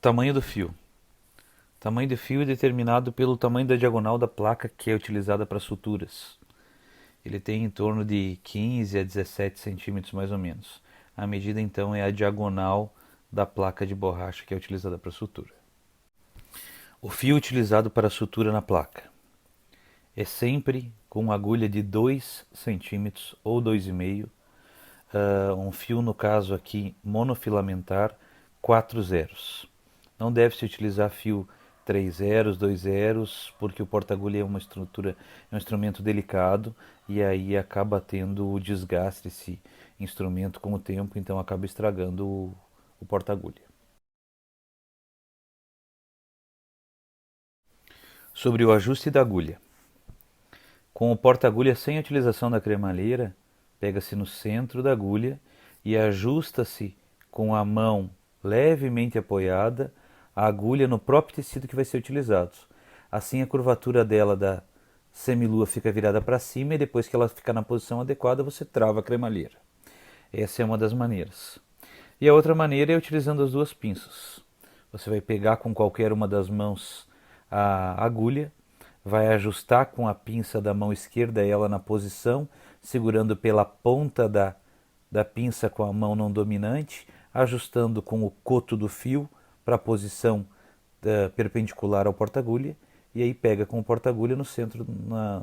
Tamanho do fio. O tamanho do fio é determinado pelo tamanho da diagonal da placa que é utilizada para suturas. Ele tem em torno de 15 a 17 centímetros mais ou menos. A medida então é a diagonal da placa de borracha que é utilizada para sutura. O fio utilizado para sutura na placa é sempre com agulha de 2 centímetros ou 2,5, um fio no caso aqui monofilamentar 4 zeros. Não deve-se utilizar fio 3 zeros, 2 zeros, porque o porta-agulha é uma estrutura, é um instrumento delicado e aí acaba tendo o desgaste desse instrumento com o tempo, então acaba estragando o porta-agulha. Sobre o ajuste da agulha. Com o porta-agulha sem utilização da cremalheira, pega-se no centro da agulha e ajusta-se com a mão levemente apoiada a agulha no próprio tecido que vai ser utilizado. Assim a curvatura dela da semilua fica virada para cima e depois que ela ficar na posição adequada você trava a cremalheira. Essa é uma das maneiras. E a outra maneira é utilizando as duas pinças. Você vai pegar com qualquer uma das mãos a agulha, vai ajustar com a pinça da mão esquerda ela na posição, segurando pela ponta da pinça com a mão não dominante, ajustando com o coto do fio para a posição perpendicular ao porta-agulha, e aí pega com o porta-agulha no centro,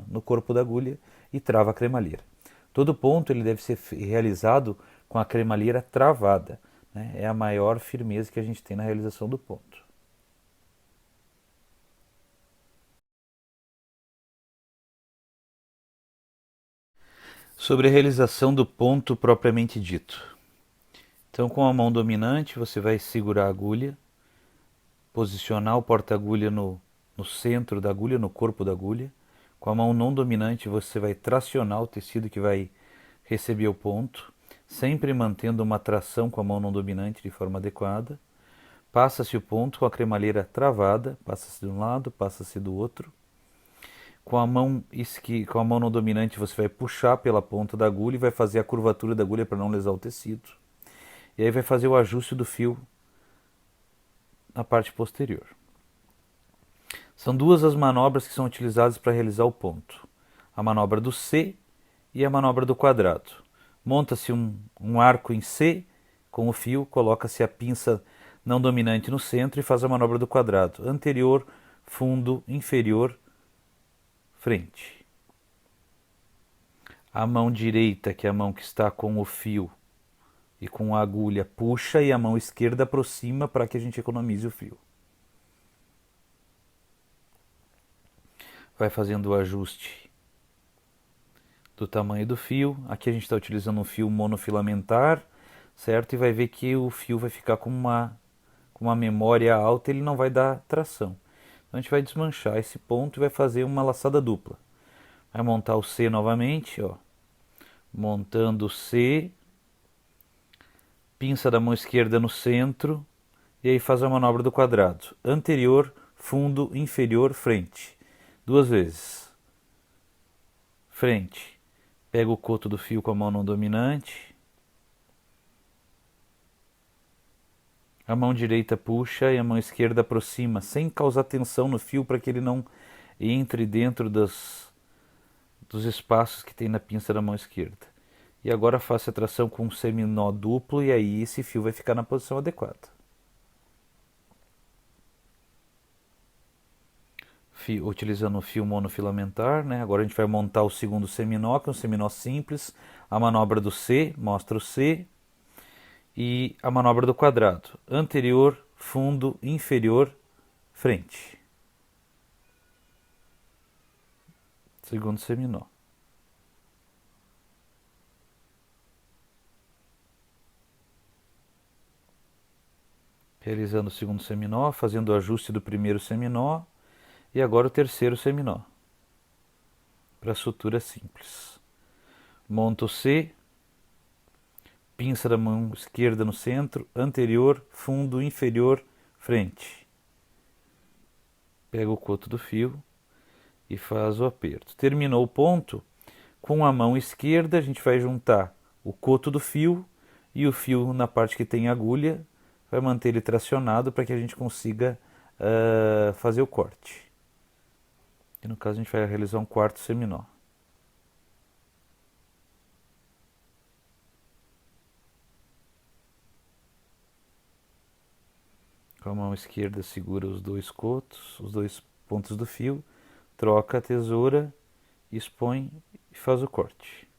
no corpo da agulha e trava a cremalheira. Todo ponto ele deve ser realizado com a cremalheira travada, né? É a maior firmeza que a gente tem na realização do ponto. Sobre a realização do ponto propriamente dito. Então, com a mão dominante, você vai segurar a agulha, posicionar o porta-agulha no centro da agulha, no corpo da agulha. Com a mão não dominante, você vai tracionar o tecido que vai receber o ponto, sempre mantendo uma tração com a mão não dominante de forma adequada. Passa-se o ponto com a cremalheira travada, passa-se de um lado, passa-se do outro. Com a mão não dominante, você vai puxar pela ponta da agulha e vai fazer a curvatura da agulha para não lesar o tecido. E aí vai fazer o ajuste do fio na parte posterior. São duas as manobras que são utilizadas para realizar o ponto: a manobra do C e a manobra do quadrado. Monta-se um arco em C com o fio, coloca-se a pinça não dominante no centro e faz a manobra do quadrado: anterior, fundo, inferior, frente. A mão direita, que é a mão que está com o fio e com a agulha, puxa, e a mão esquerda aproxima para que a gente economize o fio. Vai fazendo o ajuste do tamanho do fio. Aqui a gente está utilizando um fio monofilamentar, certo? E vai ver que o fio vai ficar com uma memória alta, ele não vai dar tração. Então a gente vai desmanchar esse ponto e vai fazer uma laçada dupla. Vai montar o C novamente, ó. Montando o C, pinça da mão esquerda no centro, e aí faz a manobra do quadrado: anterior, fundo, inferior, frente. Duas vezes. Frente. Pega o coto do fio com a mão não dominante. A mão direita puxa e a mão esquerda aproxima, sem causar tensão no fio para que ele não entre dentro dos espaços que tem na pinça da mão esquerda. E agora faça a tração com um seminó duplo e aí esse fio vai ficar na posição adequada. Utilizando o fio monofilamentar, né? Agora a gente vai montar o segundo seminó, que é um seminó simples. A manobra do C, mostra o C. E a manobra do quadrado: anterior, fundo, inferior, frente. Segundo seminó. Realizando o segundo seminó, fazendo o ajuste do primeiro seminó. E agora o terceiro seminó, para sutura simples. Monta o C, pinça da mão esquerda no centro, anterior, fundo, inferior, frente. Pega o coto do fio e faz o aperto. Terminou o ponto, com a mão esquerda a gente vai juntar o coto do fio e o fio na parte que tem agulha, vai manter ele tracionado para que a gente consiga fazer o corte. E no caso a gente vai realizar um quarto seminó. Com a mão esquerda segura os dois cotos, os dois pontos do fio, troca a tesoura, expõe e faz o corte.